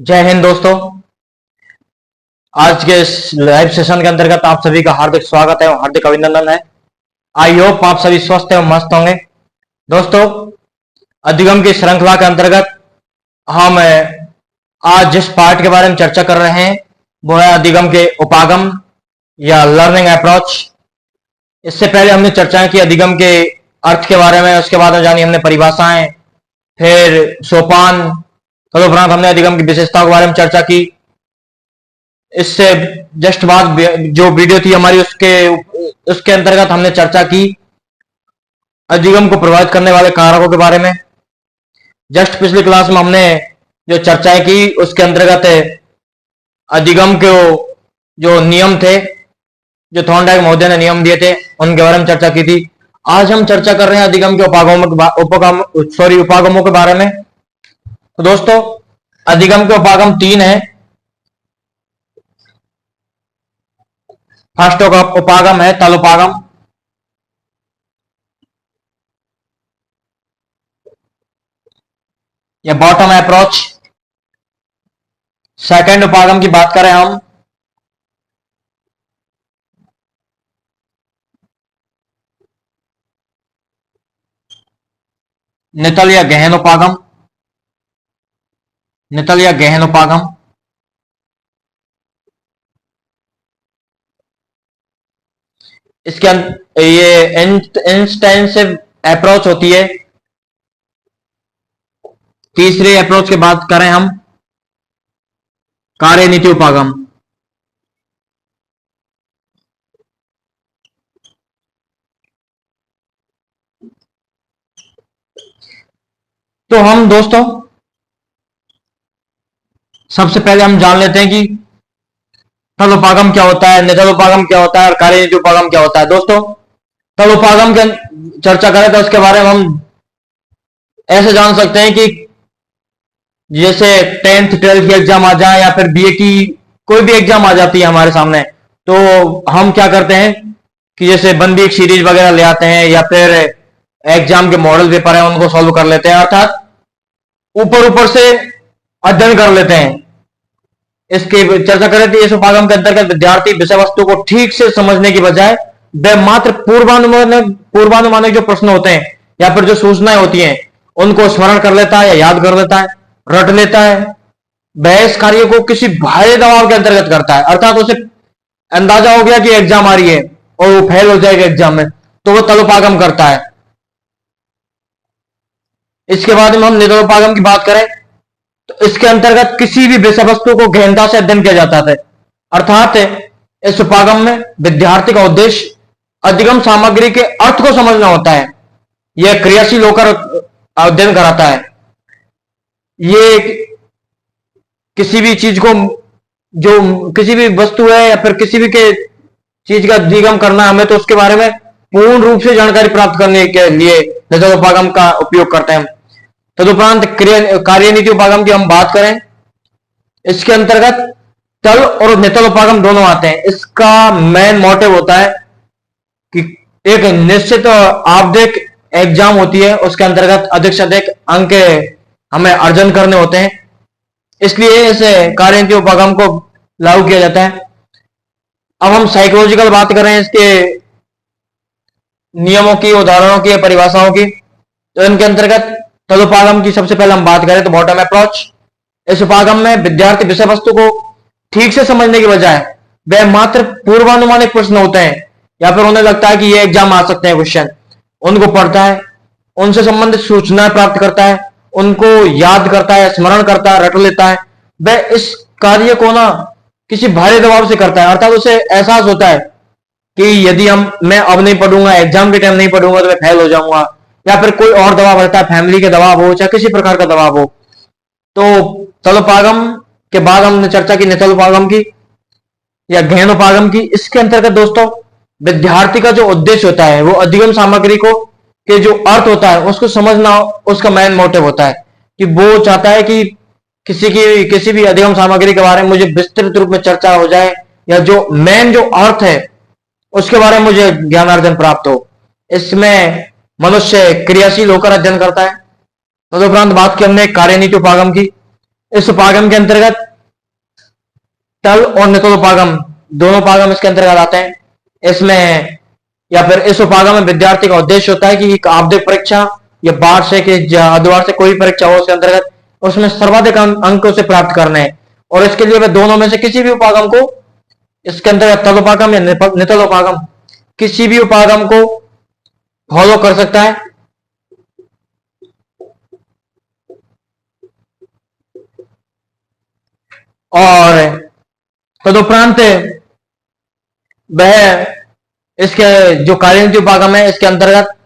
जय हिंद दोस्तों। आज के इस लाइव सेशन के अंतर्गत आप सभी का हार्दिक स्वागत है और हार्दिक अभिनंदन है। आई होप आप सभी स्वस्थ एवं मस्त होंगे। दोस्तों, अधिगम की श्रृंखला के अंतर्गत हम आज जिस पार्ट के बारे में चर्चा कर रहे हैं वो है अधिगम के उपागम या लर्निंग अप्रोच। इससे पहले हमने चर्चा की अधिगम के अर्थ के बारे में, उसके बाद जानी हमने परिभाषाएं, फिर सोपान, तदुपरांत हमने अधिगम की विशेषताओं के बारे में चर्चा की। इससे जस्ट बाद जो वीडियो थी हमारी उसके अंतर्गत हमने चर्चा की अधिगम को प्रभावित करने वाले कारकों के बारे में। जस्ट पिछली क्लास में हमने जो चर्चाएं की उसके अंतर्गत अधिगम के जो नियम थे, जो थॉर्नडाइक महोदय ने नियम दिए थे, उनके बारे में चर्चा की थी। आज हम चर्चा कर रहे हैं अधिगम के उपागमों के बारे में। तो दोस्तों, अधिगम के उपागम 3 है। फर्स्ट उपागम है तल उपागम। या बॉटम अप्रोच। सेकंड उपागम की बात करें हम नितल या गहन उपागम। नितल या गहन उपागम। इसके ये इंस्टेंसिव अप्रोच होती है। तीसरे अप्रोच की बात करें हम कार्यनीति उपागम। तो हम दोस्तों सबसे पहले हम जान लेते हैं कि तल उपागम क्या होता है, नितल उपागम क्या होता है और कार्यनीति उपागम क्या होता है। दोस्तों, तल उपागम की चर्चा करें तो उसके बारे में हम ऐसे जान सकते हैं कि जैसे 10th 12th की एग्जाम आ जाए या फिर बीए की कोई भी एग्जाम आ जाती है हमारे सामने, तो हम क्या करते हैं कि जैसे बंदी एक सीरीज वगैरह ले आते हैं या फिर एग्जाम के मॉडल पेपर है उनको सॉल्व कर लेते हैं, अर्थात ऊपर ऊपर से अध्ययन कर लेते हैं। इसकी चर्चा करें तो इस उपागम के अंतर्गत विद्यार्थी विषय वस्तु को ठीक से समझने की बजाय वे मात्र पूर्वानुमानिक जो प्रश्न होते हैं या फिर जो सूचनाएं होती हैं उनको स्मरण कर लेता है या याद कर लेता है, रट लेता है। वह इस कार्य को किसी बाहरी दबाव के अंतर्गत करता है, अर्थात उसे अंदाजा हो गया कि एग्जाम आ रही है और वो फेल हो जाएगा एग्जाम में, तो वो तलोपागम करता है। इसके बाद में हम नितलोपागम की बात करें तो इसके अंतर्गत किसी भी विषय वस्तु को गहनता से अध्ययन किया जाता है, अर्थात इस उपागम में विद्यार्थी का उद्देश्य अधिगम सामग्री के अर्थ को समझना होता है। यह क्रियाशील होकर अध्ययन कराता है। ये किसी भी चीज को, जो किसी भी वस्तु है या फिर किसी भी के चीज का अधिगम करना हमें, तो उसके बारे में पूर्ण रूप से जानकारी प्राप्त करने के लिए नितल उपागम का उपयोग करते हैं। तदुपरांत कार्यनीति उपागम की हम बात करें, इसके अंतर्गत तल और नितल उपागम दोनों आते हैं। इसका मेन मोटिव होता है कि एक निश्चित आवधिक एग्जाम होती है, उसके अंतर्गत अधिक से अधिक अंक हमें अर्जन करने होते हैं, इसलिए इस कार्यनीति उपागम को लागू किया जाता है। अब हम साइकोलॉजिकल बात करें इसके नियमों की, उदाहरणों की, परिभाषाओं की, तो इनके अंतर्गत तदुपागम की सबसे पहले हम बात करें तो बॉटम अप्रोच। इस उपागम में विद्यार्थी विषय वस्तु को ठीक से समझने के बजाय वह मात्र पूर्वानुमानिक प्रश्न होते हैं या फिर उन्हें लगता है कि ये एग्जाम आ सकते हैं क्वेश्चन, उनको पढ़ता है, उनसे संबंधित सूचनाएं प्राप्त करता है, उनको याद करता है, स्मरण करता है, रट लेता है। वह इस कार्य को ना किसी भारी दबाव से करता है, अर्थात उसे एहसास होता है कि यदि मैं अब नहीं पढ़ूंगा, एग्जाम के टाइम नहीं पढ़ूंगा तो मैं फेल हो जाऊंगा, या फिर कोई और दबाव रहता है, फैमिली के दबाव हो चाहे किसी प्रकार का दबाव हो। तो तलोपागम के बाद हमने चर्चा की नितल उपागम की या गहन उपागम की। इसके अंतर्गत दोस्तों विद्यार्थी का जो उद्देश्य होता है वो अधिगम सामग्री को के जो अर्थ होता है उसको समझना उसका मेन मोटिव होता है, कि वो चाहता है कि किसी भी अधिगम सामग्री के बारे में मुझे विस्तृत रूप में चर्चा हो जाए, या जो मेन जो अर्थ है उसके बारे में मुझे ज्ञानार्जन प्राप्त हो। इसमें मनुष्य क्रियाशील होकर अध्ययन करता है। तदुपरांत बात की हमने कार्यनीति उपागम की। इस उपागम के अंतर्गत तल और नितल उपागम दोनों उपागम इसके अंतर्गत आते हैं। इसमें या फिर इस उपागम में विद्यार्थी का उद्देश्य होता है कि एक आवधिक परीक्षा या वार्षिक या अर्धवार्षिक से कोई परीक्षा हो उसके अंतर्गत उसमें सर्वाधिक अंक उसे प्राप्त करने हैं, और इसके लिए वह दोनों में से किसी भी उपागम को, इसके अंतर्गत तल उपागम या नितल उपागम, किसी भी उपागम को फॉलो कर सकता है। और तदुपरांत वह इसके जो कार्यनीति उपागम है इसके अंतर्गत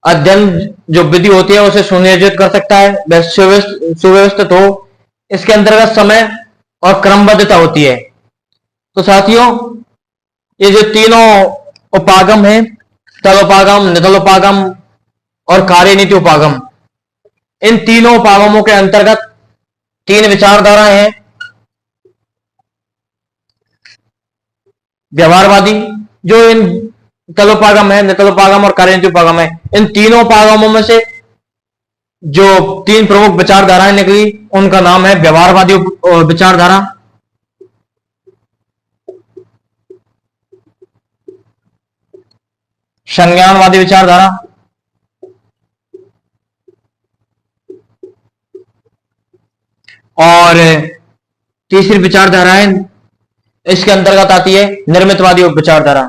अध्ययन जो विधि होती है उसे सुनियोजित कर सकता है, वह सुव्यवस्थित हो। इसके अंतर्गत समय और क्रमबद्धता होती है। तो साथियों, ये जो तीनों उपागम है, तल उपागम, नितल उपागम और कार्यनीति उपागम, इन तीनों उपागमों के अंतर्गत तीन विचारधाराएं हैं। व्यवहारवादी, जो इन तल उपागम है, नितल उपागम और कार्यनीति उपागम है, इन तीनों उपागमों में से जो तीन प्रमुख विचारधाराएं निकली उनका नाम है व्यवहारवादी विचारधारा, संज्ञानवादी विचारधारा और तीसरी विचारधारा है इसके अंतर्गत आती है निर्मितवादी विचारधारा।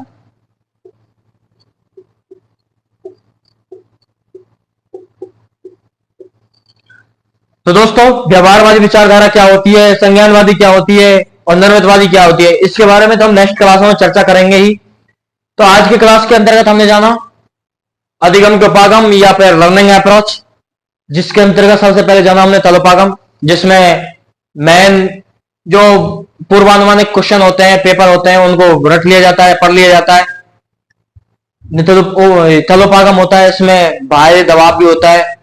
तो दोस्तों, व्यवहारवादी विचारधारा क्या होती है, संज्ञानवादी क्या होती है और निर्मितवादी क्या होती है, इसके बारे में तो हम नेक्स्ट क्लासों में चर्चा करेंगे ही। तो आज की क्लास के अंतर्गत हमने जाना अधिगम के उपागम या फिर लर्निंग अप्रोच, जिसके अंतर्गत सबसे पहले जाना हमने तल उपागम, जिसमें मेन जो पूर्वानुमानिक क्वेश्चन होते हैं, पेपर होते हैं, उनको रट लिया जाता है, पढ़ लिया जाता है। तल उपागम होता है, इसमें बाहरी दबाव भी होता है,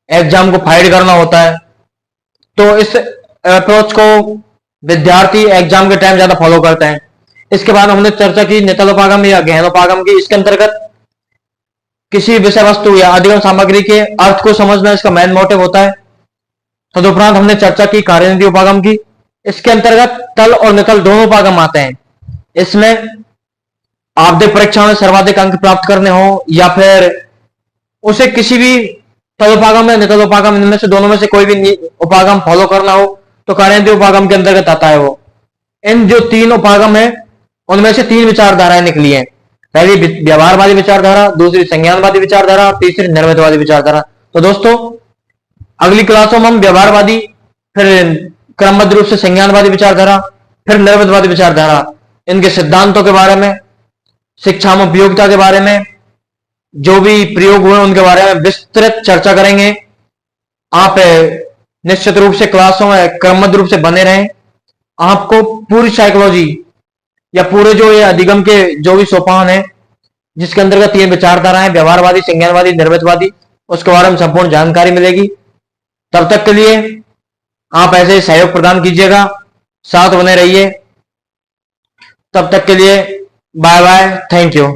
एग्जाम को फाइट करना होता है। तो इस अप्रोच को विद्यार्थी एग्जाम के टाइम ज्यादा फॉलो करते हैं। इसके बाद हमने चर्चा की नितल उपागम या गहन उपागम की। इसके अंतर्गत किसी विषय वस्तु या अधिगम सामग्री के अर्थ को समझना इसका मेन मोटिव होता है। तदुपरांत हमने चर्चा की कार्यनीति उपागम की। इसके अंतर्गत तल और नितल दोनों उपागम आते हैं। इसमें आवधिक परीक्षा में सर्वाधिक अंक प्राप्त करने हो या फिर उसे किसी भी तल उपागम या नितल उपागम, इनमें से दोनों में से कोई भी उपागम फॉलो करना हो तो कार्यनीति उपागम के अंतर्गत आता है वो। इन जो तीन उपागम है उनमें से तीन विचारधाराएं निकली हैं। पहली व्यवहारवादी विचारधारा, दूसरी संज्ञानवादी विचारधारा और तीसरी निर्मितवादी विचारधारा। तो दोस्तों, अगली क्लासों में हम व्यवहारवादी, फिर क्रमबद्ध रूप से संज्ञानवादी विचारधारा, फिर निर्मितवादी विचारधारा, इनके सिद्धांतों के बारे में, शिक्षा में उपयोगिता के बारे में, जो भी प्रयोग हुए उनके बारे में विस्तृत चर्चा करेंगे। आप निश्चित रूप से क्लासों में क्रमबद्ध रूप से बने रहें। आपको पूरी साइकोलॉजी या पूरे जो ये अधिगम के जो भी सोपान है, जिसके अंतर्गत तीन विचारधाराएं व्यवहारवादी, संज्ञानवादी, निर्मितवादी, उसके बारे में संपूर्ण जानकारी मिलेगी। तब तक के लिए आप ऐसे सहयोग प्रदान कीजिएगा, साथ बने रहिए। तब तक के लिए बाय बाय, थैंक यू।